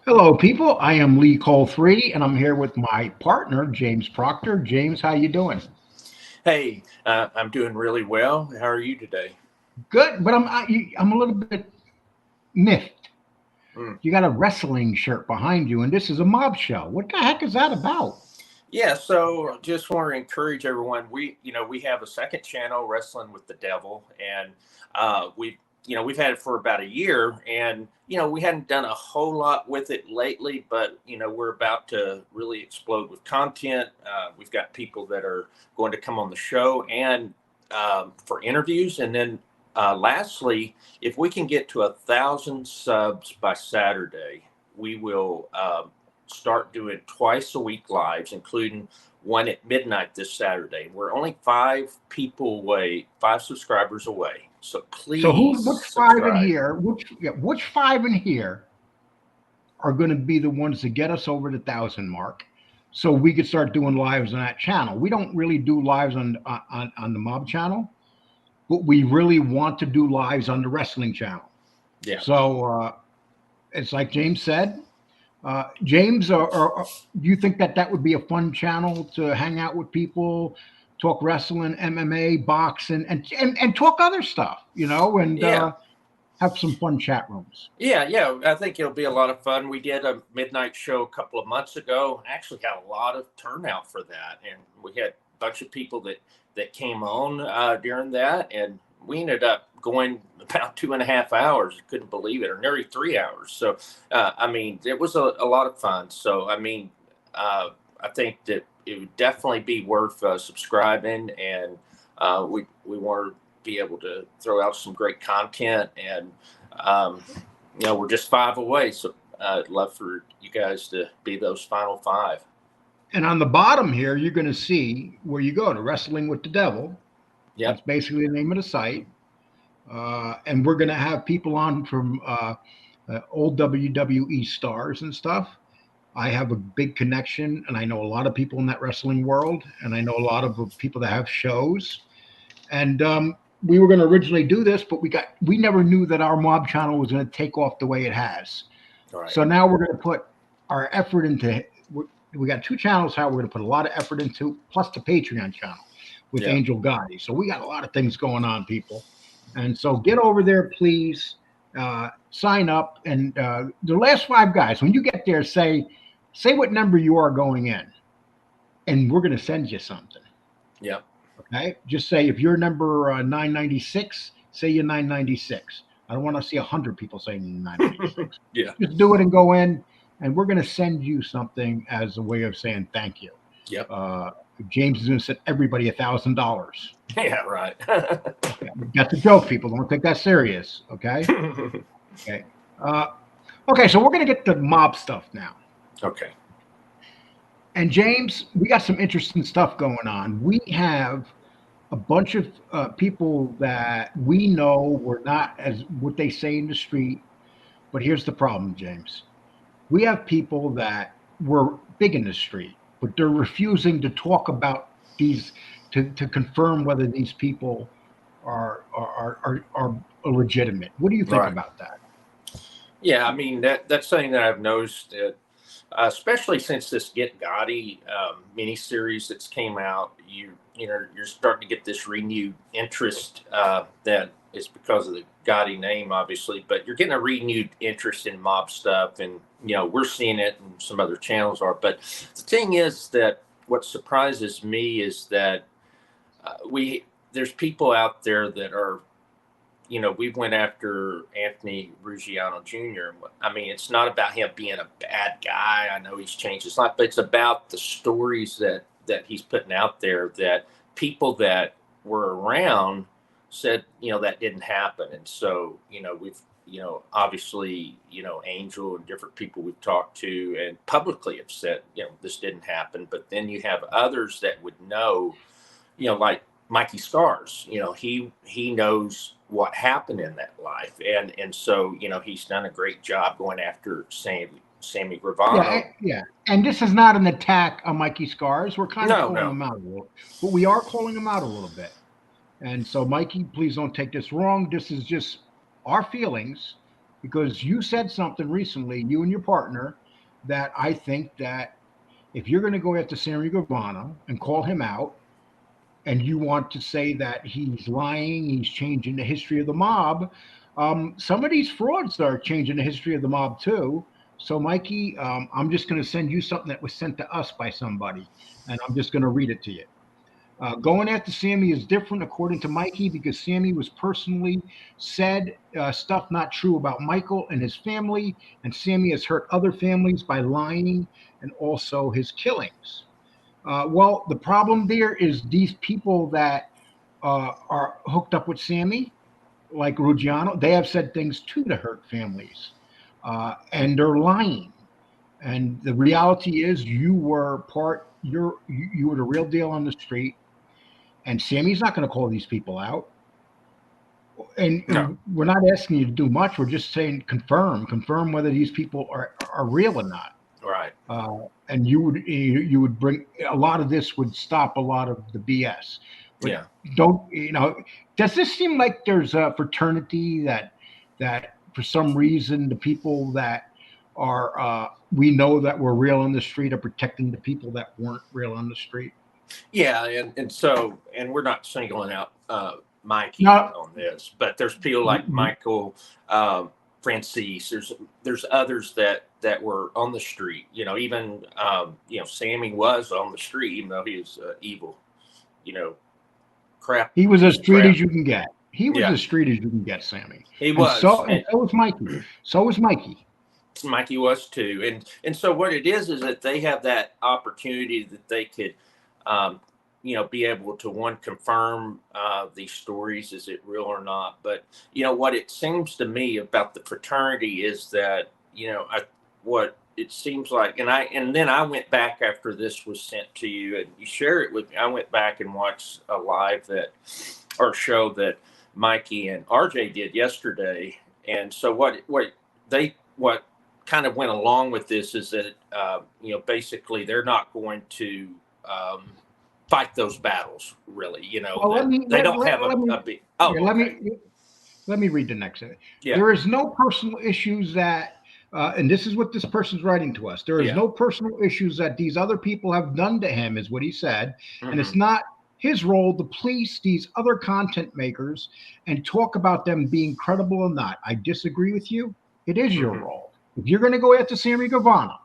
Hello, people. I am Lee Cole 3, and I'm here with my partner, James Proctor. James, how you doing? Hey, I'm doing really well. How are you today? Good, but I'm a little bit miffed. Mm. You got a wrestling shirt behind you, and this is a mob show. What the heck is that about? Yeah, so just want to encourage everyone. We have a second channel, Wrestling with the Devil, and we've had it for about a year, and we hadn't done a whole lot with it lately, but we're about to really explode with content. We've got people that are going to come on the show and for interviews, and then lastly, if we can get to 1,000 subs by Saturday, we will. Start doing twice a week lives, including one at midnight this Saturday. We're only 5 people away, 5 subscribers away. So So, please which five in subscribe. here? Which five in here are going to be the ones to get us over the 1,000 mark, so we could start doing lives on that channel? We don't really do lives on the mob channel, but we really want to do lives on the wrestling channel. Yeah. So it's like James said. James, do you think that would be a fun channel to hang out with people, talk wrestling, MMA, boxing, and talk other stuff, and Yeah. have some fun chat rooms? Yeah. I think it'll be a lot of fun. We did a midnight show a couple of months ago. Actually had a lot of turnout for that. And we had a bunch of people that came on during that. And we ended up going about 2.5 hours. Couldn't believe it, or nearly 3 hours. So, it was a lot of fun. So, I think that it would definitely be worth subscribing. And we want to be able to throw out some great content, and um, we're just 5 away, so I'd love for you guys to be those final 5. And on the bottom here, you're going to see where you go to Wrestling with the Devil. That's Yep. basically the name of the site. And we're going to have people on from old WWE stars and stuff. I have a big connection, and I know a lot of people in that wrestling world, and I know a lot of people that have shows. And we were going to originally do this, but we never knew that our mob channel was going to take off the way it has. All right. So now we're going to put our effort into. We got two channels. How we're going to put a lot of effort into, plus the Patreon channel with Yeah. Angel Gotti. So we got a lot of things going on, people. And so get over there, please. Sign up, and the last 5 guys, when you get there, say what number you are going in, and we're going to send you something. Yeah. Okay, just say if you're number 996, say you're 996. I don't want to see 100 people saying 996. Yeah. Just do it and go in, and we're going to send you something as a way of saying thank you. Yep. Uh, James is going to send everybody $1,000. Yeah. Right. Okay? That's a joke, people. Don't take that serious. Okay. Okay. Uh, okay. So we're going to get to mob stuff now. Okay. And James, we got some interesting stuff going on. We have a bunch of people that we know were not as what they say in the street. But here's the problem, James. We have people that were big in the street, but they're refusing to talk about these to confirm whether these people are legitimate. What do you think Right. about that? Yeah. That's something that I've noticed. Especially since this Get Gotti miniseries that's came out, you're starting to get this renewed interest that is because of the Gotti name, obviously, but you're getting a renewed interest in mob stuff, and we're seeing it, and some other channels are. But the thing is that what surprises me is that we there's people out there that are we went after Anthony Ruggiano Jr. It's not about him being a bad guy. I know he's changed his life, but it's about the stories that he's putting out there that people that were around said, that didn't happen. And so, we've, obviously, Angel and different people we've talked to and publicly have said, this didn't happen. But then you have others that would know, like Mikey Scars, he knows what happened in that life, and so he's done a great job going after Sammy Yeah, Gravano. yeah. And this is not an attack on Mikey Scars. We're kind of No, calling no, him out a little, but we are calling him out a little bit. And so, Mikey, please don't take this wrong. This is just our feelings because you said something recently, you and your partner, that I think that if you're going to go after Sammy Gravano and call him out, and you want to say that he's lying, he's changing the history of the mob, some of these frauds are changing the history of the mob too. So, Mikey, I'm just going to send you something that was sent to us by somebody, and I'm just going to read it to you. Going after Sammy is different, according to Mikey, because Sammy was personally said stuff not true about Michael and his family, and Sammy has hurt other families by lying and also his killings. Well, the problem there is these people that are hooked up with Sammy, like Ruggiano, they have said things too to hurt families, and they're lying. And the reality is, you were the real deal on the street, and Sammy's not going to call these people out. No, And we're not asking you to do much. We're just saying confirm whether these people are real or not. right. And you would bring a lot of this would stop a lot of the BS. But Yeah. don't does this seem like there's a fraternity that for some reason the people that are we know that were real on the street are protecting the people that weren't real on the street? Yeah, and we're not singling out Mikey No. on this, but there's people like Michael, Franzese. There's others that were on the street. Even Sammy was on the street, even though he was evil. Crap. He was as street crap. as you can get. He was as street as you can get, Sammy. He was. And so was Mikey. So was Mikey. Mikey was too. And so what it is that they have that opportunity that they could, be able to confirm these stories, is it real or not? But what it seems to me about the fraternity is that what it seems like, and then I went back after this was sent to you and you share it with me. I went back and watched a show that Mikey and RJ did yesterday, and so what kind of went along with this is that basically they're not going to fight those battles, really. They don't have a big. Oh, yeah, let me read the next. Yeah. There is no personal issues that, and this is what this person's writing to us. There is no personal issues that these other people have done to him, is what he said, and it's not his role to police these other content makers and talk about them being credible or not. I disagree with you. It is your role. If you're going to go after Sammy Gravano,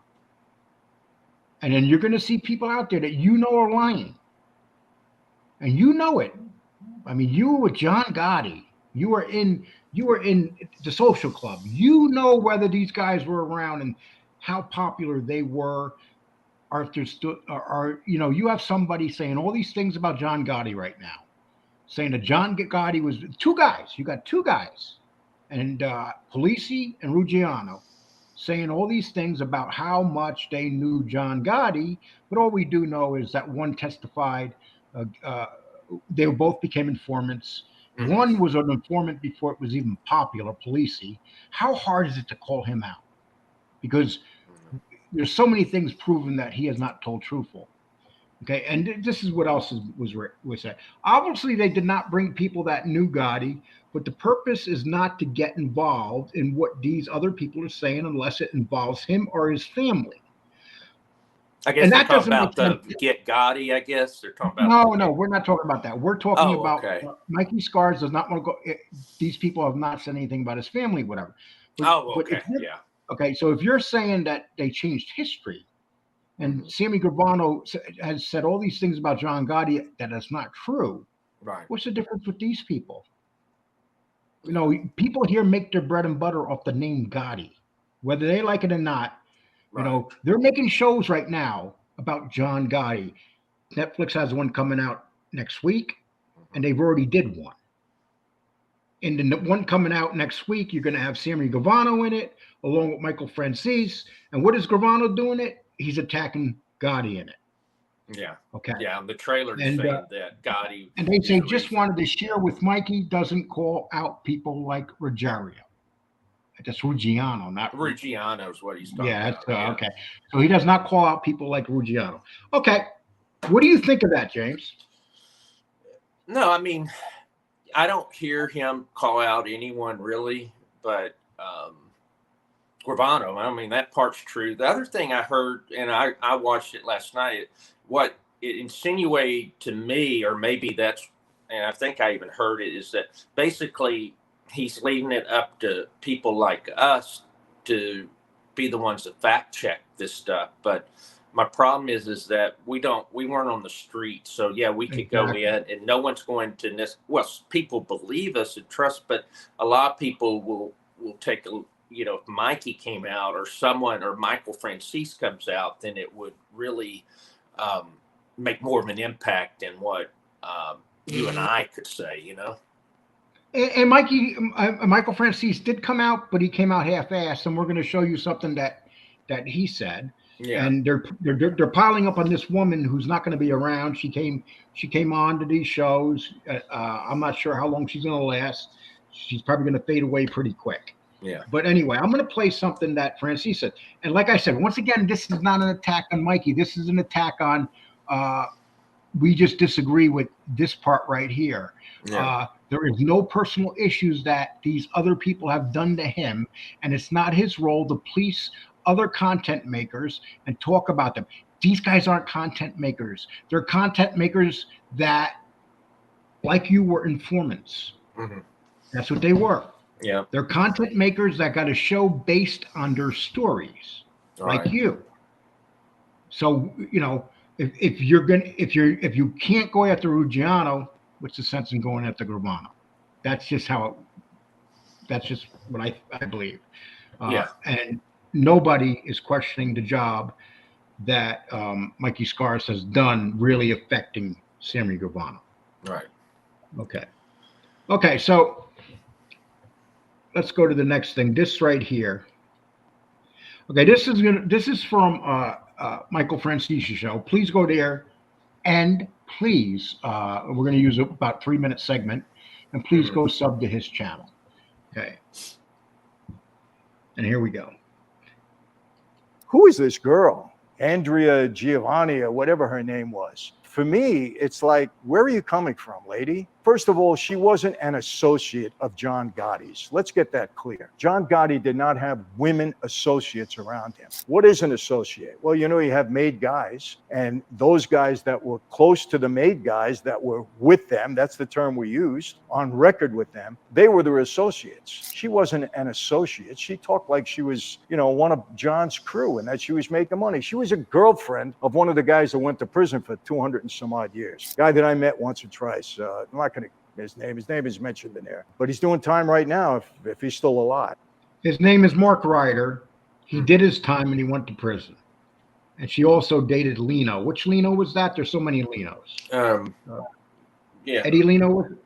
and then you're going to see people out there that are lying, and you know it. I mean, you were with John Gotti. You were in the social club. You know whether these guys were around and how popular they were. Or if there's still, you have somebody saying all these things about John Gotti right now, saying that John Gotti was two guys. You got two guys, and Polisi and Ruggiano, saying all these things about how much they knew John Gotti. But all we do know is that one testified. They both became informants. One was an informant before it was even popular, Polisi. How hard is it to call him out? Because there's so many things proven that he has not told truthful. Okay, and this is what else was said. Obviously, they did not bring people that knew Gotti, but the purpose is not to get involved in what these other people are saying unless it involves him or his family. I guess they're talking about the Get Gotti, I guess. They're talking about No, we're not talking about that. We're talking about okay. Mikey Scars does not want to go. These people have not said anything about his family, whatever. Okay. Yeah. Okay, so if you're saying that they changed history, and Sammy Gravano has said all these things about John Gotti that is not true, right? What's the difference with these people? People here make their bread and butter off the name Gotti, whether they like it or not. Right. They're making shows right now about John Gotti. Netflix has one coming out next week, and they've already did one. And the one coming out next week, you're going to have Sammy Gravano in it, along with Michael Franzese. And what is Gravano doing it? He's attacking Gotti in it. Yeah. Okay. Yeah, the trailer is saying that Gotti. And they say just wanted to share with Mikey doesn't call out people like Ruggiero. That's Ruggiano, not Ruggiano is what he's talking about. Yeah. Okay. So he does not call out people like Ruggiano. Okay. What do you think of that, James? No, I mean, I don't hear him call out anyone really, but Gravano. I mean, that part's true. The other thing I heard, and I watched it last night, what it insinuated to me, or maybe that's, and I think I even heard it, is that basically he's leaving it up to people like us to be the ones that fact check this stuff. But my problem is that we weren't on the street, so yeah, we could go Exactly. in, and no one's going to well, people believe us and trust, but a lot of people will take a, if Mikey came out or someone or Michael Franzese comes out, then it would really make more of an impact than what you and I could say. And Michael Francis did come out, but he came out half-assed, and we're going to show you something that he said. Yeah. And they're piling up on this woman who's not going to be around. She came on to these shows. I'm not sure how long she's going to last. She's probably going to fade away pretty quick. Yeah. But anyway, I'm going to play something that Francis said. And like I said, once again, this is not an attack on Mikey. This is an attack on. We just disagree with this part right here. Yeah. There is no personal issues that these other people have done to him, and it's not his role to police other content makers and talk about them. These guys aren't content makers. They're content makers that, like you, were informants. Mm-hmm. That's what they were. Yeah. They're content makers that got a show based on their stories, like you. So, if you can't go after Ruggiano, what's the sense in going after Gravano? That's just what I believe. Yeah. And nobody is questioning the job that Mikey Scars has done, really affecting Sammy Gravano. Right. Okay. So let's go to the next thing. This right here. Okay, this is from Michael Francese's show. Please go there, and please, we're going to use about 3-minute segment, and please go sub to his channel. Okay, and here we go. Who is this girl? Andrea Giovanni, or whatever her name was. For me, it's like, where are you coming from, lady? First of all, she wasn't an associate of John Gotti's. Let's get that clear. John Gotti did not have women associates around him. What is an associate? Well, you have made guys, and those guys that were close to the made guys that were with them, that's the term we used, on record with them, they were their associates. She wasn't an associate. She talked like she was, one of John's crew and that she was making money. She was a girlfriend of one of the guys that went to prison for 200 and some odd years. Guy that I met once or twice. I'm not going to his name is mentioned in there, but he's doing time right now if he's still alive. His name is Mark Ryder. He did his time and he went to prison. And she also dated Lino. Which Lino was that? There's so many Linos. Yeah. Eddie Lino was it?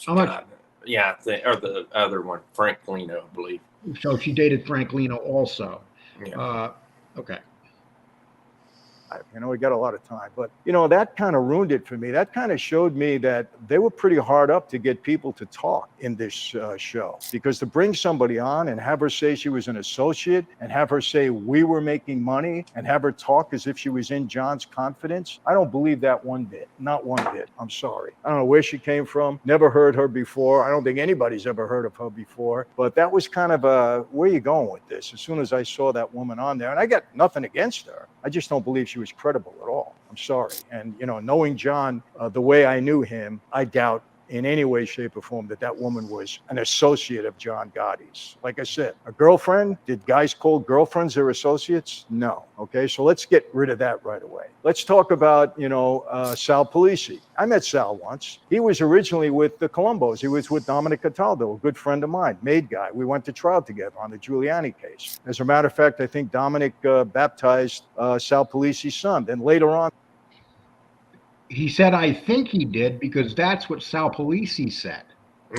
How much? Yeah, or the other one, Frank Lino, I believe. So she dated Frank Lino also. Yeah. Okay. We got a lot of time, but that kind of ruined it for me. That kind of showed me that they were pretty hard up to get people to talk in this show, because to bring somebody on and have her say she was an associate and have her say we were making money and have her talk as if she was in John's confidence, I don't believe that one bit. Not one bit. I'm sorry. I don't know where she came from. Never heard her before. I don't think anybody's ever heard of her before, but that was kind of where are you going with this? As soon as I saw that woman on there, and I got nothing against her, I just don't believe she was credible at all. I'm sorry. And, knowing John the way I knew him, I doubt in any way, shape, or form that woman was an associate of John Gotti's. Like I said, a girlfriend, did guys call girlfriends their associates? No. Okay, so let's get rid of that right away. Let's talk about, Sal Polisi. I met Sal once. He was originally with the Colombos. He was with Dominic Cataldo, a good friend of mine, made guy. We went to trial together on the Giuliani case. As a matter of fact, I think Dominic baptized Sal Polisi's son. Then later on, he said, I think he did, because that's what Sal Polisi said.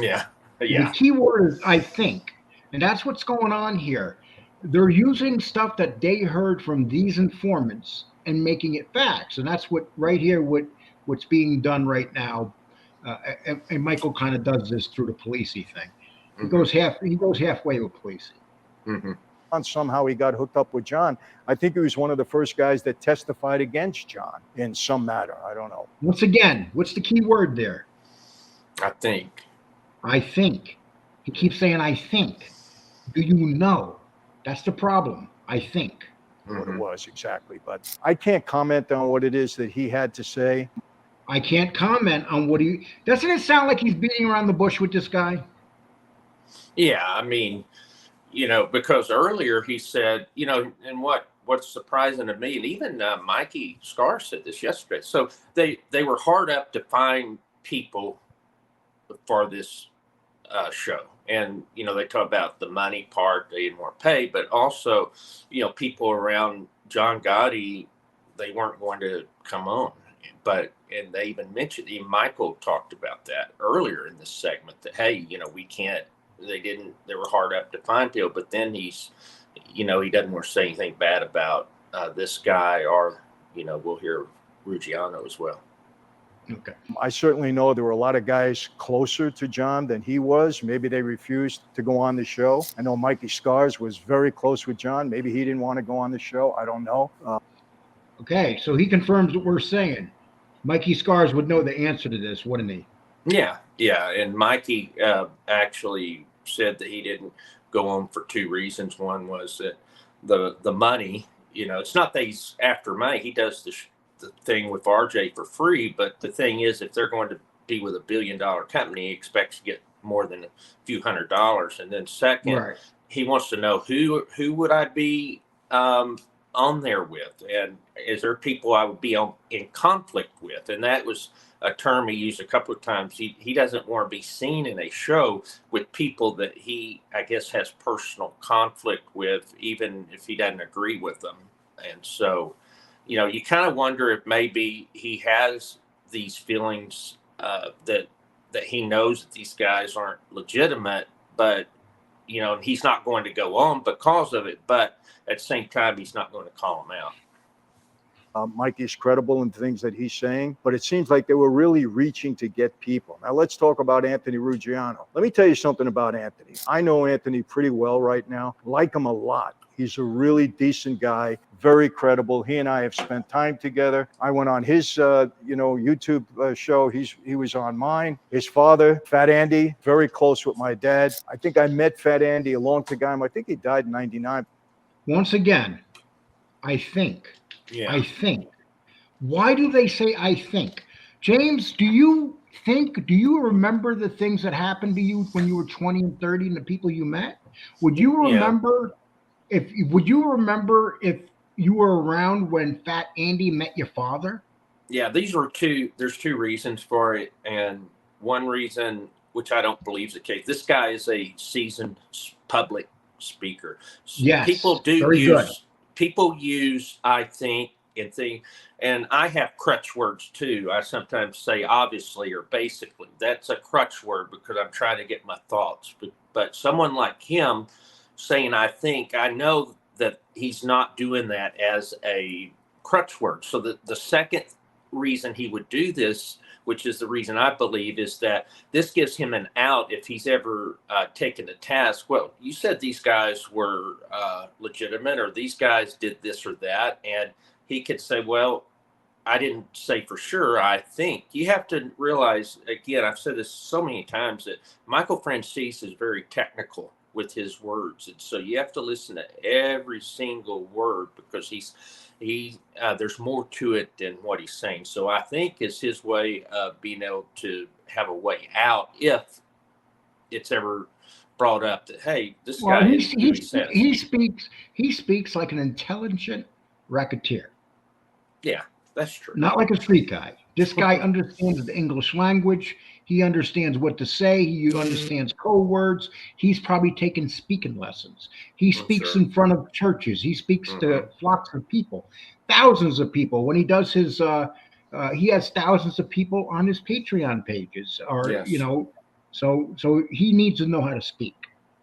Yeah. The key word is I think. And that's what's going on here. They're using stuff that they heard from these informants and making it facts. And that's what right here, what's being done right now. And Michael kind of does this through the Polisi thing. He goes halfway with Polisi. Mm-hmm. Somehow he got hooked up with John. I think he was one of the first guys that testified against John in some matter. I don't know. Once again, what's the key word there? I think. I think. He keeps saying, I think. Do you know? That's the problem, I think. What it was exactly, but I can't comment on what it is that he had to say. I can't comment on what he. Doesn't it sound like he's beating around the bush with this guy? Yeah, I mean, because earlier he said, and what's surprising to me, and even Mikey Scar said this yesterday. So they were hard up to find people for this show, and they talk about the money part, they didn't want to pay, but also, people around John Gotti, they weren't going to come on. And they even mentioned, even Michael talked about that earlier in this segment, that hey, we can't. They were hard up to find people, but then he doesn't want to say anything bad about this guy, or we'll hear Ruggiano as well. Okay. I certainly know there were a lot of guys closer to John than he was. Maybe they refused to go on the show. I know Mikey Scars was very close with John. Maybe he didn't want to go on the show. I don't know. Okay, so he confirms what we're saying. Mikey Scars would know the answer to this, wouldn't he? Yeah. And Mikey actually said that he didn't go on for two reasons. One was that the money, it's not that he's after money. He does the thing with RJ for free, but the thing is, if they're going to be with $1 billion company, he expects to get more than a few $100s. And then second, Right. He wants to know who would I be on there with, and is there people I would be in conflict with? And that was a term he used a couple of times. He doesn't want to be seen in a show with people that he, I guess, has personal conflict with, even if he doesn't agree with them. And so, you kind of wonder if maybe he has these feelings that he knows that these guys aren't legitimate, but he's not going to go on because of it. But at the same time, he's not going to call them out. Mikey's credible in things that he's saying, but it seems like they were really reaching to get people. Now let's talk about Anthony Ruggiano. Let me tell you something about Anthony. I know Anthony pretty well right now, like him a lot. He's a really decent guy, very credible. He and I have spent time together. I went on his, YouTube show. He was on mine. His father, Fat Andy, very close with my dad. I think I met Fat Andy a long time. I think he died in '99. Once again, I think. Yeah. I think. Why do they say I think? James, do you remember the things that happened to you when you were 20 and 30 and the people you met? Would you remember if you were around when Fat Andy met your father? Yeah, there's two reasons for it. And one reason, which I don't believe is the case, this guy is a seasoned public speaker. Yes. People use I think and I have crutch words too. I sometimes say obviously or basically. That's a crutch word because I'm trying to get my thoughts. But someone like him saying I think, I know that he's not doing that as a crutch word. So the second reason he would do this, which is the reason I believe, is that this gives him an out if he's ever taken a task. Well, you said these guys were legitimate, or these guys did this or that. And he could say, well, I didn't say for sure. I think you have to realize, again, I've said this so many times, that Michael Franzese is very technical with his words. And so you have to listen to every single word because there's more to it than what he's saying. So I think it's his way of being able to have a way out if it's ever brought up that, hey, this guy he speaks like an intelligent racketeer. Yeah, that's true. Not like a street guy. This guy understands the English language. He understands what to say. He understands code words. He's probably taken speaking lessons. He speaks in front of churches. He speaks to flocks of people, thousands of people. When he does his, he has thousands of people on his Patreon pages, so he needs to know how to speak.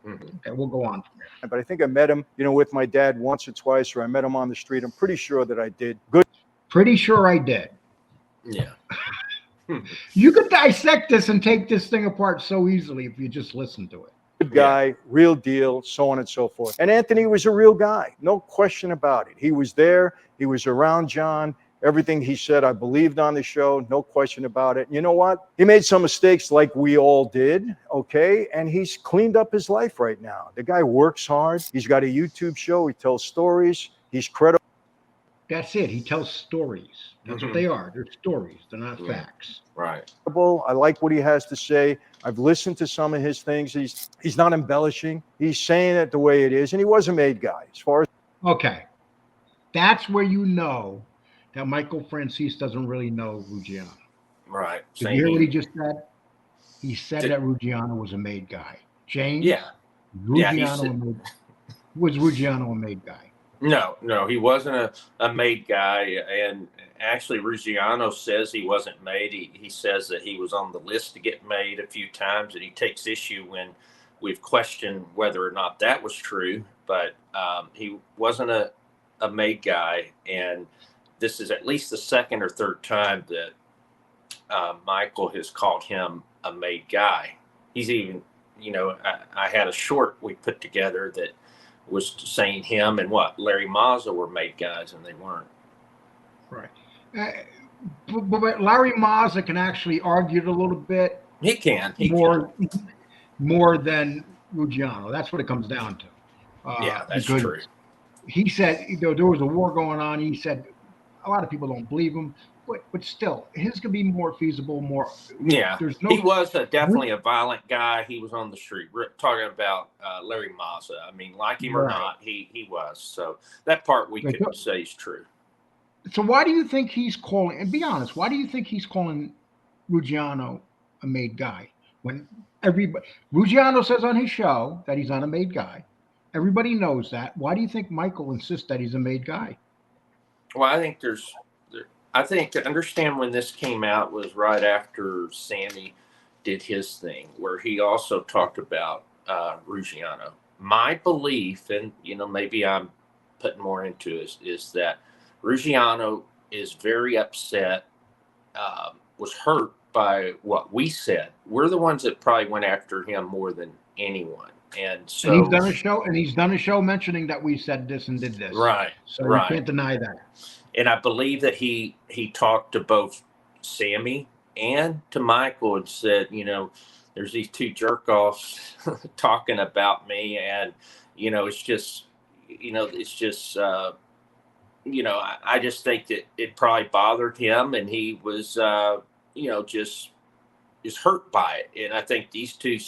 Okay, we'll go on from there. But I think I met him, with my dad once or twice, or I met him on the street. I'm pretty sure that I did. Good. Pretty sure I did. Yeah. You could dissect this and take this thing apart so easily if you just listen to it. Good guy, real deal, so on and so forth. And Anthony was a real guy, no question about it. He was there. He was around John. Everything he said, I believed on the show, no question about it. You know what? He made some mistakes like we all did, okay? And he's cleaned up his life right now. The guy works hard. He's got a YouTube show. He tells stories. He's credible. That's it. He tells stories. That's what they are. They're stories. They're not facts. Right. I like what he has to say. I've listened to some of his things. He's not embellishing. He's saying it the way it is. And he was a made guy as far as. Okay. That's where you know that Michael Franzese doesn't really know Ruggiano. Right. Did you hear what he just said? He said that Ruggiano was a made guy. James? Yeah. Ruggiano was Ruggiano a made guy? No, he wasn't a made guy. And actually, Ruggiano says he wasn't made. He says that he was on the list to get made a few times, and he takes issue when we've questioned whether or not that was true. But he wasn't a made guy. And this is at least the second or third time that Michael has called him a made guy. He's even, I had a short we put together that was saying him and Larry Mazza were made guys, and they weren't. Right. But Larry Mazza can actually argue it a little bit. He can. More than Ruggiano. That's what it comes down to. Yeah, that's true. He said, there was a war going on. He said a lot of people don't believe him, but still, his could be more feasible. Yeah, he was definitely a violent guy. He was on the street. We're talking about Larry Mazza. I mean, like him or not, he was. So that part we could say is true. So why do you think he's calling? And be honest, why do you think he's calling Ruggiano a made guy when Ruggiano says on his show that he's not a made guy? Everybody knows that. Why do you think Michael insists that he's a made guy? Well, I think to understand when this came out was right after Sammy did his thing, where he also talked about Ruggiano. My belief, and maybe I'm putting more into it, is that Ruggiano is very upset, was hurt by what we said. We're the ones that probably went after him more than anyone. And so he's done a show mentioning that we said this and did this. Right. So you can't deny that. And I believe that he talked to both Sammy and to Michael and said, there's these two jerk offs talking about me, and it's just I just think that it probably bothered him, and he was is hurt by it. And I think these two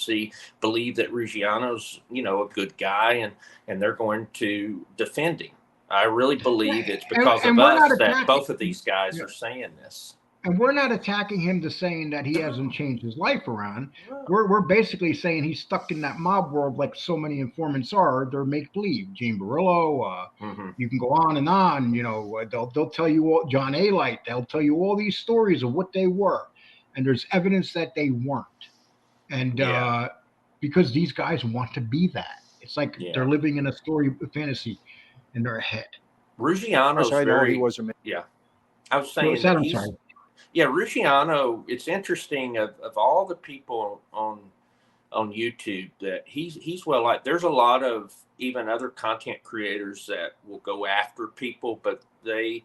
believe that Ruggiano's, a good guy, and they're going to defend him. I really believe it's because of us that both of these guys are saying this. And we're not attacking him to saying that he hasn't changed his life around. We're basically saying he's stuck in that mob world like so many informants are. They're make-believe. Gene Barillo, you can go on and on. They'll tell you all, John A. Light, they'll tell you all these stories of what they were. And there's evidence that they weren't. And because these guys want to be that. It's like they're living in a story fantasy in their head. Ruggiano's very... He was I was saying Ruggiano, it's interesting of all the people on YouTube that he's well liked. There's a lot of even other content creators that will go after people, but they've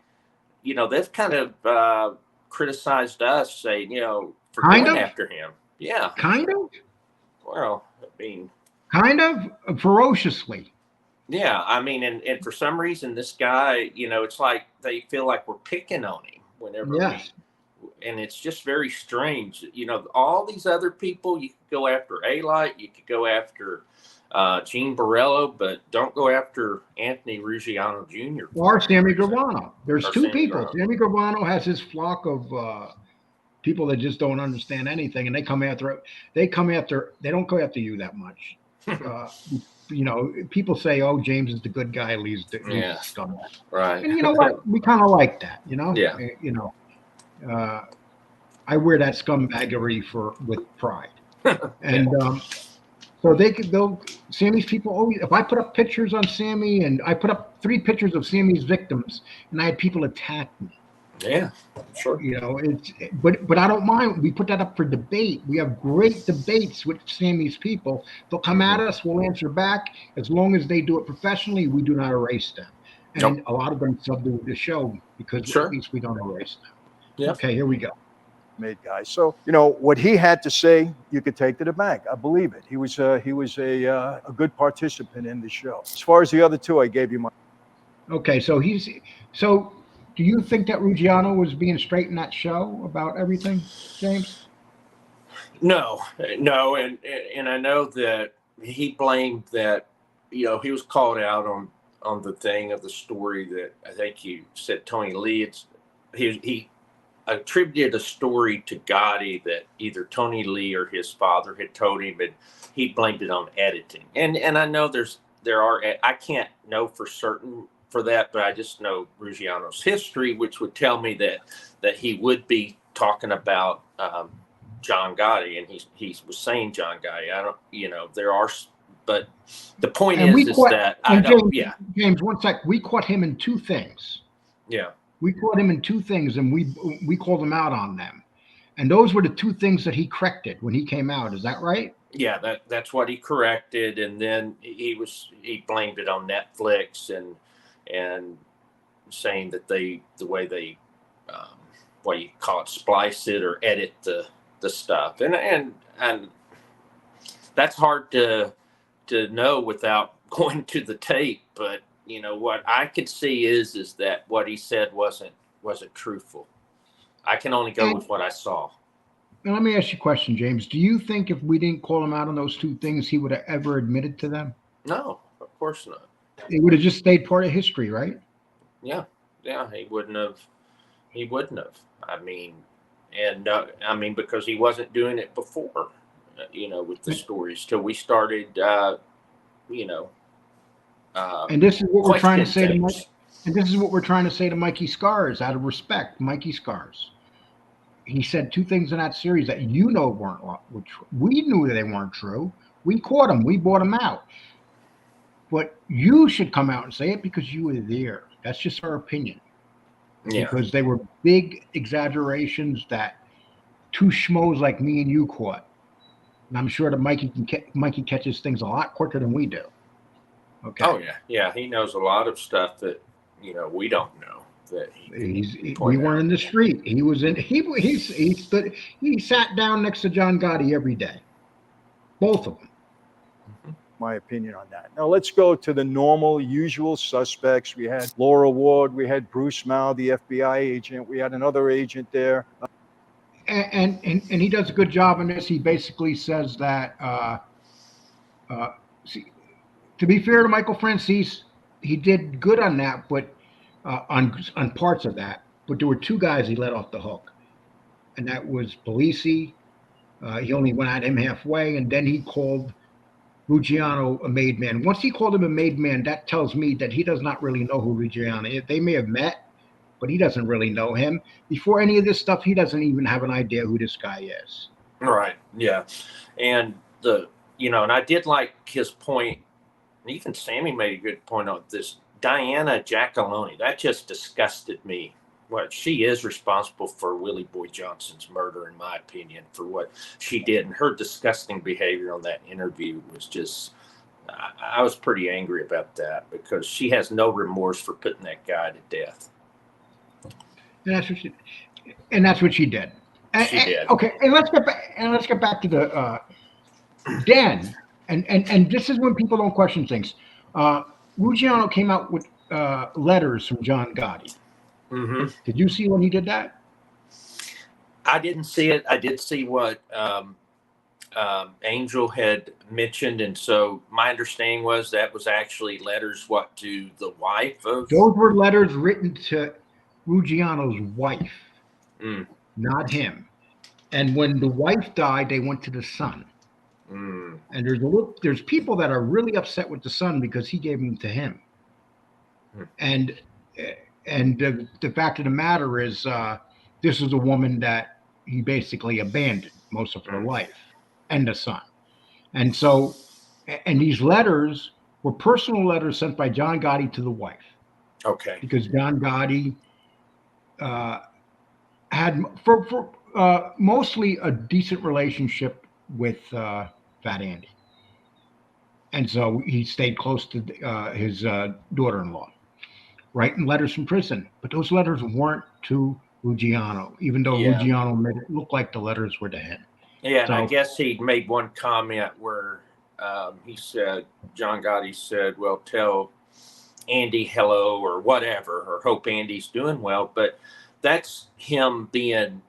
kind of criticized us, saying, for going after him. Yeah. Kind of? Well, I mean. Kind of ferociously. Yeah. I mean, and for some reason, this guy, it's like they feel like we're picking on him whenever and it's just very strange. All these other people, you could go after A-Light, you could go after Gene Barillo, but don't go after Anthony Ruggiano Jr. Or Sammy Gravano. There's two people. Sammy Gravano has his flock of people that just don't understand anything, and they don't go after you that much. People say, "Oh, James is the good guy, leaves the scumbag." Right. And you know what? We kind of like that. Yeah. I wear that scumbaggery with pride, and so Sammy's people always. If I put up pictures on Sammy, and I put up 3 pictures of Sammy's victims, and I had people attack me. Yeah, sure. But I don't mind. We put that up for debate. We have great debates with Sammy's people. They'll come at us. We'll answer back. As long as they do it professionally, we do not erase them. And a lot of them subbed to the show because Sure. at least we don't erase them. Yeah. Okay, here we go. Made guy. So what he had to say, you could take to the bank. I believe it. He was a good participant in the show. As far as the other two, I gave you my. Okay, so do you think that Ruggiano was being straight in that show about everything, James? No, and I know that he blamed that. He was called out on the thing of the story that I think you said Tony Lee. He attributed a story to Gotti that either Tony Lee or his father had told him, and he blamed it on editing. And I know I can't know for certain for that, but I just know Ruggiano's history, which would tell me that he would be talking about John Gotti, and he was saying John Gotti. I don't, there are, but the point is that I don't. James, one sec. We caught him in two things. Yeah. We caught him in two things, and we called him out on them, and those were the two things that he corrected when he came out. Is that right? Yeah, that's what he corrected, and then he blamed it on Netflix and saying that the way they what you call it, splice it or edit the stuff, and that's hard to know without going to the tape. But what I could see is that what he said wasn't truthful. I can only go with what I saw. Now, let me ask you a question, James. Do you think if we didn't call him out on those two things, he would have ever admitted to them? No, of course not. It would have just stayed part of history, right? Yeah, he wouldn't have. I mean, because he wasn't doing it before, with the stories till we started, and this is what we're trying to say to things. Mike. And this is what we're trying to say to Mikey Scars, out of respect, Mikey Scars. He said two things in that series that weren't, which we knew that they weren't true. We caught them. We bought them out. But you should come out and say it because you were there. That's just our opinion. Yeah. Because they were big exaggerations that two schmoes like me and you caught. And I'm sure that Mikey catches things a lot quicker than we do. Okay. Oh yeah. He knows a lot of stuff that we don't know. That we weren't in the street. He was in. He sat down next to John Gotti every day. Both of them. My opinion on that. Now let's go to the normal, usual suspects. We had Laura Ward. We had Bruce Mao, the FBI agent. We had another agent there. And he does a good job in this. He basically says that. To be fair to Michael Franzese, he did good on that, but on parts of that. But there were two guys he let off the hook, and that was Polisi. He only went at him halfway, and then he called Ruggiano a made man. Once he called him a made man, that tells me that he does not really know who Ruggiano is. They may have met, but he doesn't really know him. Before any of this stuff, he doesn't even have an idea who this guy is. Right. Yeah. And and I did like his point. Even Sammy made a good point on this. Diana Giacalone, that just disgusted me. What she is responsible for Willie Boy Johnson's murder, in my opinion, for what she did. And her disgusting behavior on that interview was just, I was pretty angry about that because she has no remorse for putting that guy to death. And that's what she did. She did. Okay, and let's get back to the Dan. And this is when people don't question things. Ruggiano came out with letters from John Gotti. Mm-hmm. Did you see when he did that? I didn't see it. I did see what Angel had mentioned, and so my understanding was that was actually letters to the wife of. Those were letters written to Ruggiano's wife, not him. And when the wife died, they went to the son. Mm. And there's people that are really upset with the son because he gave them to him. And the fact of the matter is, this is a woman that he basically abandoned most of her life, and the son. And so, and these letters were personal letters sent by John Gotti to the wife. Okay. Because John Gotti had for mostly a decent relationship with Fat Andy. And so he stayed close to his daughter-in-law. writing letters from prison, but those letters weren't to Ruggiano, even though Yeah. Ruggiano made it look like the letters were to him. Yeah, and I So- guess he made one comment where he said, John Gotti said, well, tell Andy hello or whatever, or hope Andy's doing well. But that's him being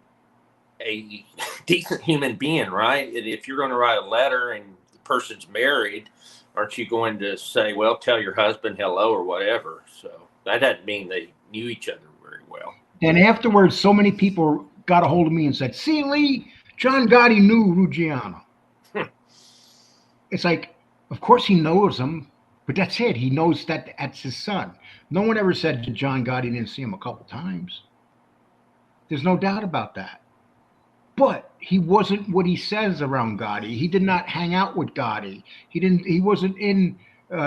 a decent human being, right? And if you're going to write a letter and the person's married, aren't you going to say, well, tell your husband hello or whatever? So that doesn't mean they knew each other very well. And afterwards, so many people got a hold of me and said, see, Lee, John Gotti knew Ruggiano. It's like, of course he knows him, but that's it. He knows that that's his son. No one ever said that John Gotti didn't see him a couple times. There's no doubt about that. But he wasn't what he says around Gotti. He did not hang out with Gotti. He wasn't in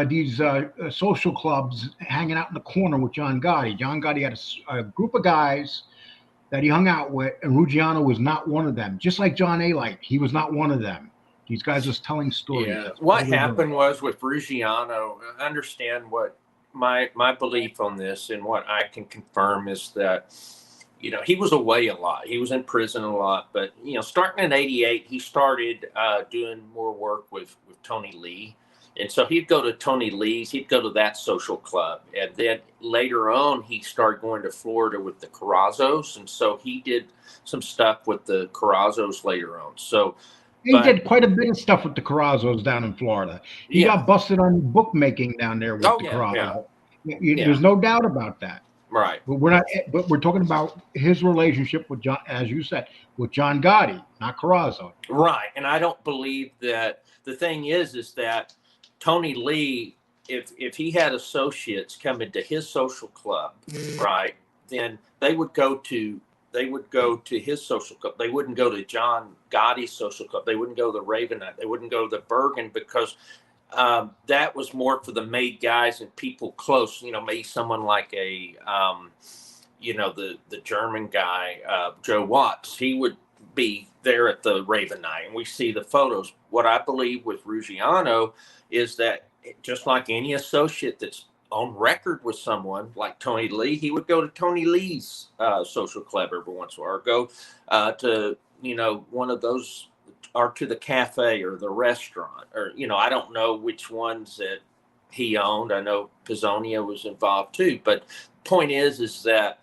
these social clubs hanging out in the corner with John Gotti. John Gotti had a group of guys that he hung out with, and Ruggiano was not one of them. Just like John A. he was not one of them. These guys was telling stories. Yeah. That's What all they happened did. was with Ruggiano, I understand what my belief on this and what I can confirm is that, you know, he was away a lot. He was in prison a lot. But, you know, starting in 88, he started doing more work with Tony Lee. And so he'd go to Tony Lee's, he'd go to that social club. And then later on, he started going to Florida with the Carrazos. And so he did some stuff with the Carrazos later on. So He did quite a bit of stuff with the Carrazos down in Florida. He got busted on bookmaking down there with the Carrazos. There's no doubt about that. Right. But we're not. But we're talking about his relationship with John, as you said, with John Gotti, not Carrazzo. Right. And I don't believe that. The thing is that Tony Lee, if he had associates come into his social club, right, then they would go to his social club. They wouldn't go to John Gotti's social club. They wouldn't go to the Ravenite. They wouldn't go to the Bergen because that was more for the made guys and people close. You know, maybe someone like a, you know, the German guy, Joe Watts. He would be there at the Ravenite, and we see the photos. What I believe with Ruggiano is that just like any associate that's on record with someone like Tony Lee, he would go to Tony Lee's social club every once in a while, or go to, you know, one of those, or to the cafe or the restaurant, or, you know, I don't know which ones that he owned. I know Pizzonia was involved too, but point is that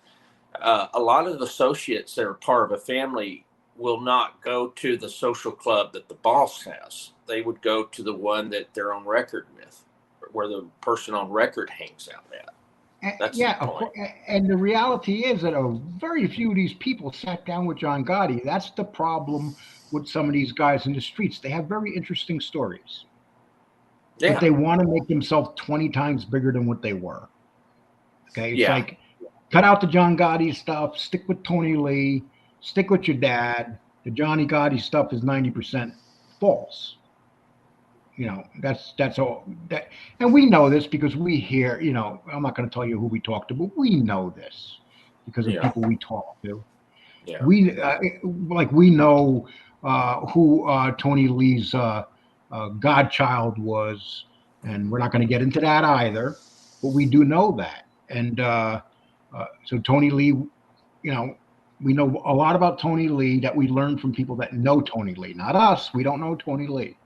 a lot of associates that are part of a family will not go to the social club that the boss has. They would go to the one that they're on record with, where the person on record hangs out at. That's yeah, the point. and the reality is that very few of these people sat down with John Gotti. That's the problem with some of these guys in the streets. They have very interesting stories, but they want to make themselves 20 times bigger than what they were. Okay, it's like, cut out the John Gotti stuff, stick with Tony Lee, stick with your dad. The Johnny Gotti stuff is 90% false. You know, that's all that, and we know this because we hear, you know, I'm not going to tell you who we talk to, but we know this because of people we talk to. Yeah. We we know who Tony Lee's godchild was, and we're not going to get into that either, but we do know that. And so Tony Lee, you know, we know a lot about Tony Lee that we learned from people that know Tony Lee, not us. We don't know Tony Lee.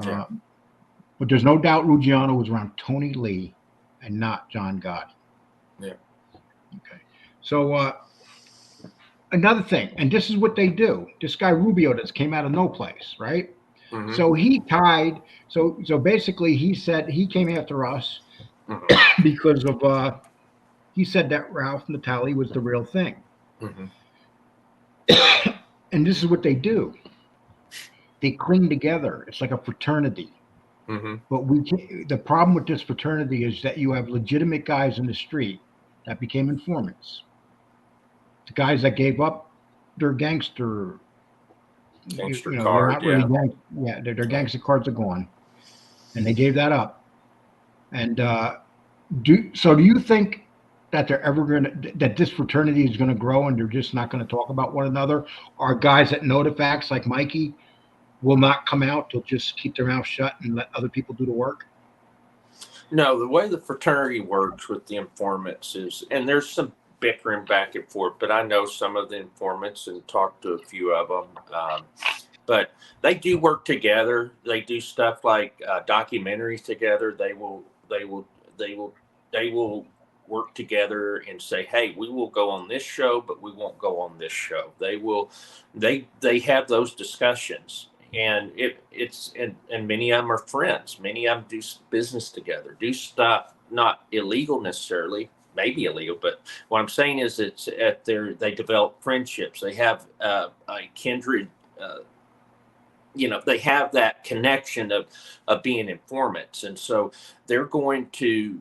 But there's no doubt Ruggiano was around Tony Lee and not John Gotti. Yeah. Okay. So another thing, and this is what they do. This guy Rubio that came out of no place, right? Mm-hmm. So he tied. So basically, he said he came after us because of. He said that Ralph Natale was the real thing. Mm-hmm. And this is what they do. They cling together. It's like a fraternity. Mm-hmm. But the problem with this fraternity is that you have legitimate guys in the street that became informants. The guys that gave up their gangster card, their gangster cards are gone, and they gave that up. And do you think that they're ever that this fraternity is going to grow and they're just not going to talk about one another? Are guys that know the facts like Mikey will not come out? They'll just keep their mouth shut and let other people do the work? No, the way the fraternity works with the informants is, and there's some bickering back and forth, but I know some of the informants and talked to a few of them. But they do work together. They do stuff like documentaries together. They will work together and say, "Hey, we will go on this show, but we won't go on this show." They have those discussions, and and many of them are friends. Many of them do business together, do stuff not illegal necessarily, maybe illegal, but what I'm saying is they develop friendships. They have a kindred. They have that connection of being informants, and so they're going to.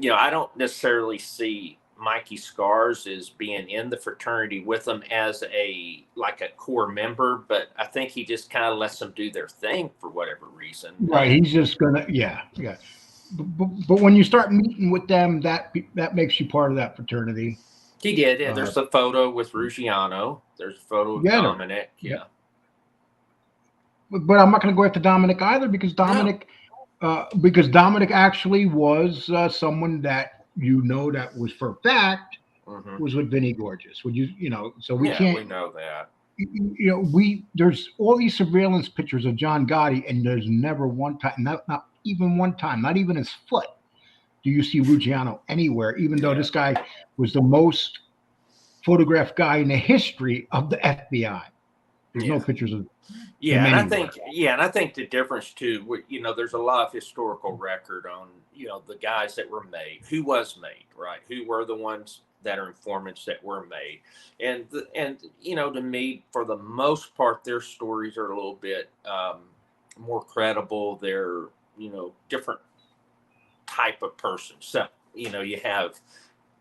I don't necessarily see Mikey Scars as being in the fraternity with them as a core member, but I think he just kind of lets them do their thing for whatever reason. Right. He's just gonna, yeah, yeah. But when you start meeting with them, that makes you part of that fraternity. He did. Yeah, there's a photo with Ruggiano. There's a photo of Dominic. Yeah. But I'm not going to go after Dominic either because Dominic actually was someone that that was for a fact was with Vinny Gorgeous. Would So we can't. We know that. There's all these surveillance pictures of John Gotti, and there's never one time, not even one time, not even his foot, do you see Ruggiano anywhere, even though this guy was the most photographed guy in the history of the FBI. There's no pictures of. And I think the difference too, there's a lot of historical record on, the guys that were made, who was made, right? Who were the ones that are informants that were made. And to me, for the most part, their stories are a little bit more credible. They're, different type of person. So, you have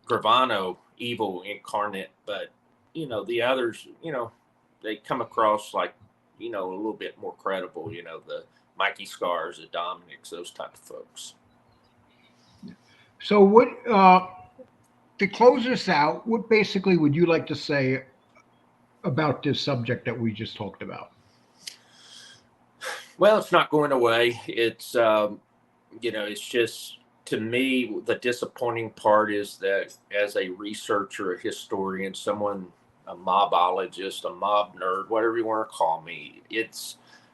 Gravano, evil incarnate, but, the others, they come across like, a little bit more credible, the Mikey Scars, the Dominics, those type of folks. So what, to close this out, what basically would you like to say about this subject that we just talked about? Well, it's not going away. It's, it's just, to me, the disappointing part is that as a researcher, a historian, a mobologist, a mob nerd, whatever you want to call me,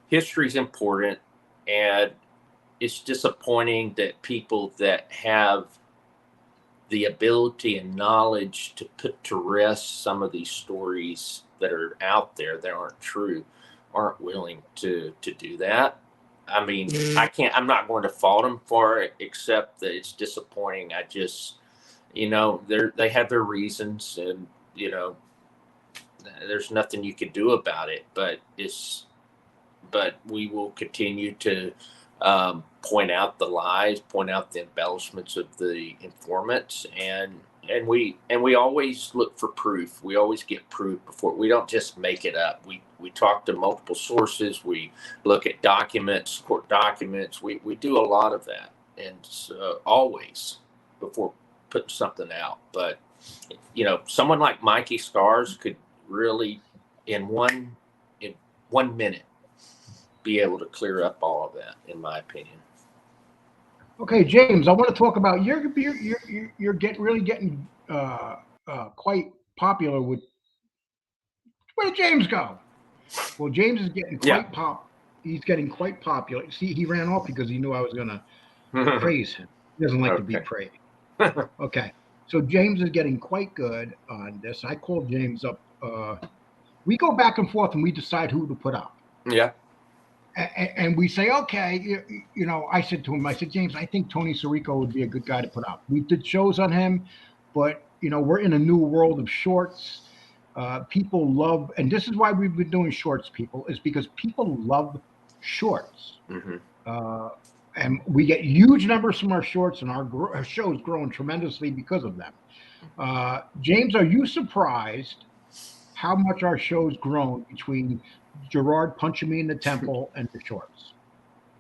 history's important, and it's disappointing that people that have the ability and knowledge to put to rest some of these stories that are out there that aren't true aren't willing to do that. I mean, I'm not going to fault them for it, except that it's disappointing. I just, they have their reasons, and, there's nothing you can do about it, but we will continue to point out the lies, point out the embellishments of the informants, and we always look for proof. We always get proof before. We don't just make it up. We talk to multiple sources. We look at documents, court documents. We do a lot of that, and always before putting something out. But someone like Mikey Scars could really in one minute be able to clear up all of that, in my opinion. Okay, James, I want to talk about you're getting quite popular with. Where did James go? Well, James is getting He's getting quite popular. See, he ran off because he knew I was going to praise him. He doesn't like to be praised. Okay, so James is getting quite good on this. I called James up. We go back and forth and we decide who to put up. Yeah. And we say, okay, I said to him, James, I think Tony Sirico would be a good guy to put up. We did shows on him, but, we're in a new world of shorts. People love, and this is why we've been doing shorts, is because people love shorts. And we get huge numbers from our shorts, and our show's growing tremendously because of them. James, are you surprised how much our show's grown between Gerard punching me in the temple and the shorts?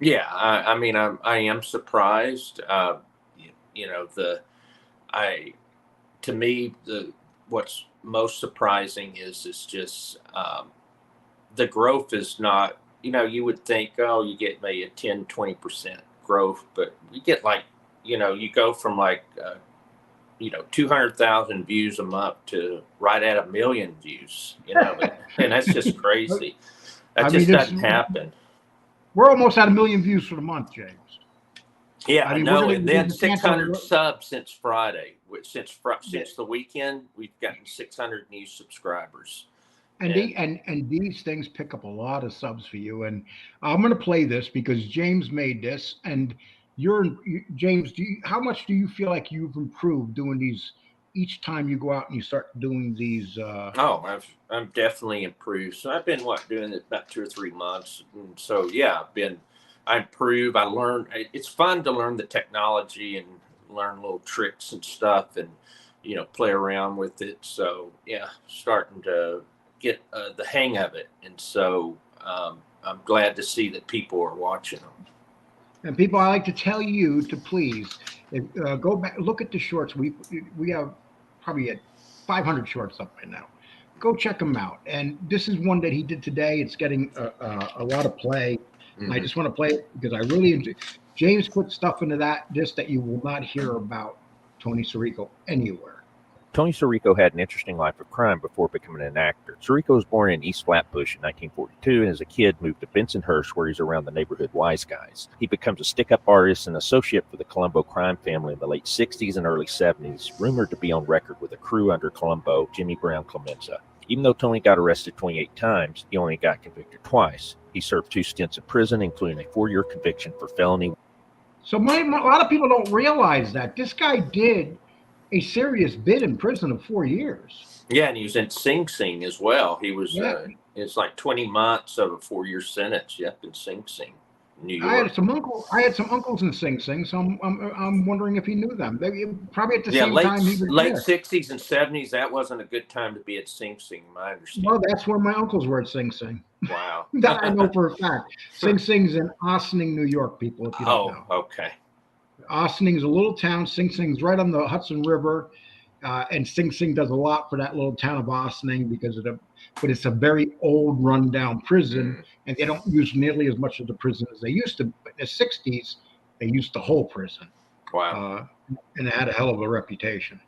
Yeah, I mean, I am surprised. To me, what's most surprising is just the growth is not. You would think, oh, you get maybe a 10, 20% growth, but we get like you go from like 200,000 views a month to right at 1 million views, and that's just crazy. That just doesn't happen. We're almost at 1 million views for the month, James. Yeah, I mean, know. And then 600 subs since Friday. Since the weekend, we've gotten 600 new subscribers. And these things pick up a lot of subs for you. And I'm going to play this because James made this. And James, how much do you feel like you've improved doing these each time you go out and you start doing these? I'm definitely improved. So I've been doing it about 2 or 3 months. And so I improve. I learn. It's fun to learn the technology and learn little tricks and stuff, and play around with it. So starting to get the hang of it, and so I'm glad to see that people are watching them. And people, I like to tell you to please go back, look at the shorts. We have probably at 500 shorts up right now. Go check them out. And this is one that he did today. It's getting a lot of play. Mm-hmm. I just want to play it because I really enjoy. James put stuff into that you will not hear about Tony Sirico anywhere. Tony Sirico had an interesting life of crime before becoming an actor. Sirico was born in East Flatbush in 1942, and as a kid moved to Bensonhurst, where he's around the neighborhood wise guys. He becomes a stick-up artist and associate for the Colombo crime family in the late 60s and early 70s, rumored to be on record with a crew under Colombo, Jimmy Brown Clemenza. Even though Tony got arrested 28 times, he only got convicted twice. He served 2 stints in prison, including a 4-year conviction for felony. So a lot of people don't realize that this guy did a serious bit in prison of 4 years. Yeah, and he was in Sing Sing as well. He was it's like 20 months of a 4-year sentence. Yep, in Sing Sing, New York. I had some uncles in Sing Sing, so I'm wondering if he knew them. Probably at the same time he was late there. 60s and 70s. That wasn't a good time to be at Sing Sing, my understanding. Well, that's where my uncles were at Sing Sing. Wow, that I know for a fact. Sing Sing's in Ossining, New York. People, if you don't know. Okay. Ossining is a little town. Sing Sing's right on the Hudson River, and Sing Sing does a lot for that little town of Ossining but it's a very old, rundown prison, and they don't use nearly as much of the prison as they used to. But in the 60s, they used the whole prison. Wow. And it had a hell of a reputation.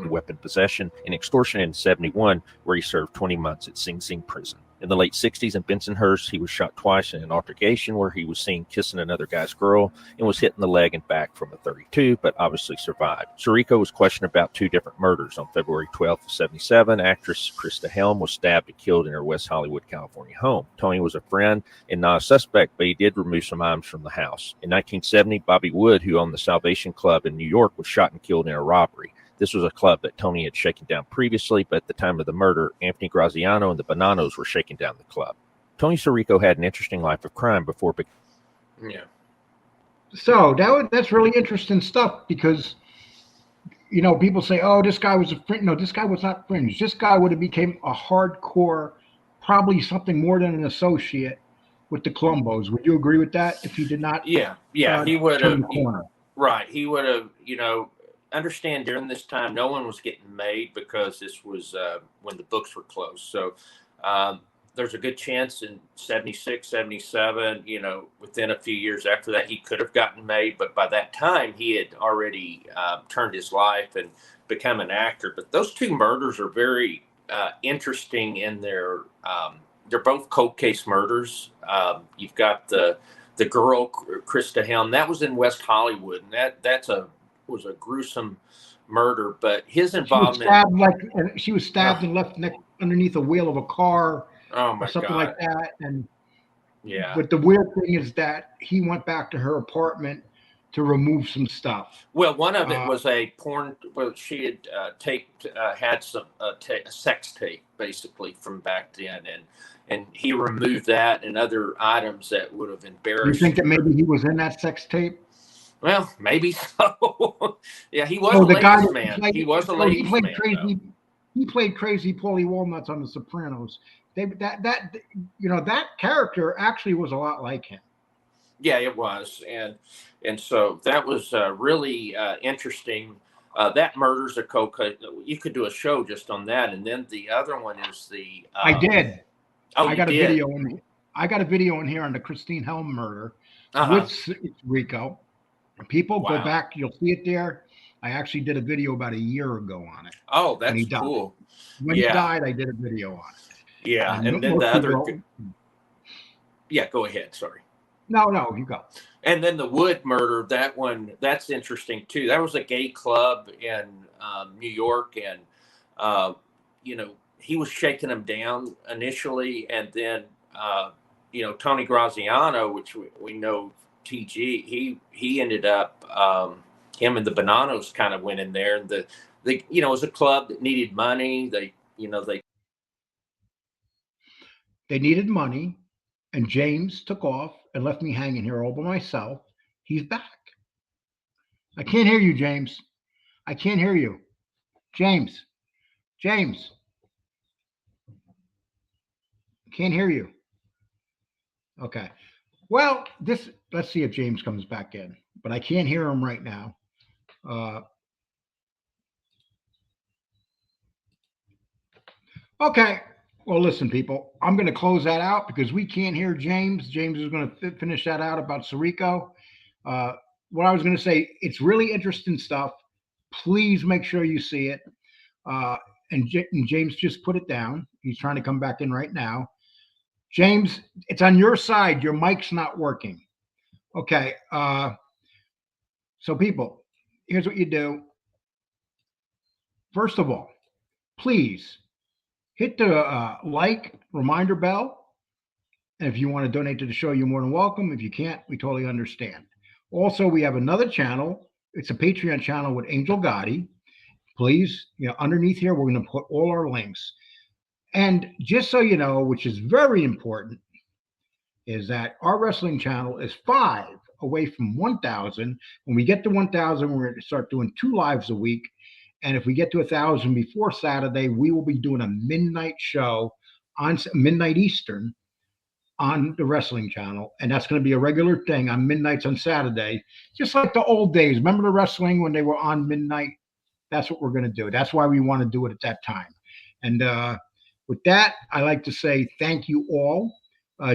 Weapon possession and extortion in 71, where he served 20 months at Sing Sing prison. In the late 60s in Bensonhurst, he was shot twice in an altercation where he was seen kissing another guy's girl and was hit in the leg and back from a .32, but obviously survived. Sirico was questioned about 2 different murders. On February 12th of 77, actress Krista Helm was stabbed and killed in her West Hollywood, California home. Tony was a friend and not a suspect, but he did remove some items from the house. In 1970, Bobby Wood, who owned the Salvation Club in New York, was shot and killed in a robbery. This was a club that Tony had shaken down previously, but at the time of the murder, Anthony Graziano and the Bonanos were shaking down the club. Tony Sirico had an interesting life of crime before. So that's really interesting stuff because, people say, oh, this guy was a fringe. No, this guy was not fringe. This guy would have became a hardcore, probably something more than an associate with the Colombos. Would you agree with that if he did not? Yeah, he would have. Right. He would have, understand during this time no one was getting made because this was when the books were closed, so there's a good chance in 76, 77, within a few years after that he could have gotten made, but by that time he had already turned his life and become an actor. But those 2 murders are very interesting in they're both cold case murders. You've got the girl Krista Helm, that was in West Hollywood, and that was a gruesome murder, but his involvement. She was stabbed and left underneath the wheel of a car, or something God. like that. And yeah, but the weird thing is that he went back to her apartment to remove some stuff. Well, one of it was a porn. Well, she had had some a sex tape basically from back then, and he removed that and other items that would have embarrassed. You think that maybe he was in that sex tape? Well, maybe so. Yeah, he was a ladies' man. He was a ladies' man. He played crazy Paulie Walnuts on The Sopranos. That character actually was a lot like him. Yeah, it was, and so that was really interesting. That murders a coca. You could do a show just on that, and then the other one is the. I did. Oh, I got a video in. I got a video in here on the Christine Helm murder with Rico. People go Wow. back, you'll see it there. I actually did a video about a year ago on it Oh, when he that's died. cool. When he Yeah. died, I did a video on it. Yeah. And And then the most other, people, yeah, go ahead. Sorry. no, you go. And then the Wood murder, that one, that's interesting too. That was a gay club in New York, and you know, he was shaking them down initially, and then you know, Tony Graziano, which we know TG, he ended up him and the Bonanos kind of went in there, and the you know, it was a club that needed money. They you know They needed money, and James took off and left me hanging here all by myself. He's back. I can't hear you, James. I can't hear you. James. James. Can't hear you. Okay. Well, let's see if James comes back in, but I can't hear him right now. Okay. Well, listen, people, I'm going to close that out because we can't hear James. James is going to finish that out about Sirico. What I was going to say, it's really interesting stuff. Please make sure you see it. Uh, and James just put it down. He's trying to come back in right now. James, it's on your side. Your mic's not working. Okay. So, people, here's what you do. First of all, please hit the like reminder bell. And if you want to donate to the show, you're more than welcome. If you can't, we totally understand. Also, we have another channel. It's a Patreon channel with Angel Gotti. Please, underneath here, we're going to put all our links. And just so you know, which is very important, is that our wrestling channel is 5 away from 1,000. When we get to 1,000, we're going to start doing 2 lives a week. And if we get to 1,000 before Saturday, we will be doing a midnight show on midnight Eastern on the wrestling channel. And that's going to be a regular thing on midnights on Saturday, just like the old days. Remember the wrestling when they were on midnight? That's what we're going to do. That's why we want to do it at that time. And with that, I like to say thank you all.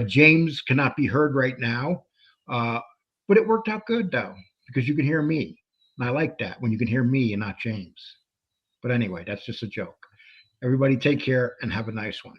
James cannot be heard right now, but it worked out good, though, because you can hear me. And I like that when you can hear me and not James. But anyway, that's just a joke. Everybody take care and have a nice one.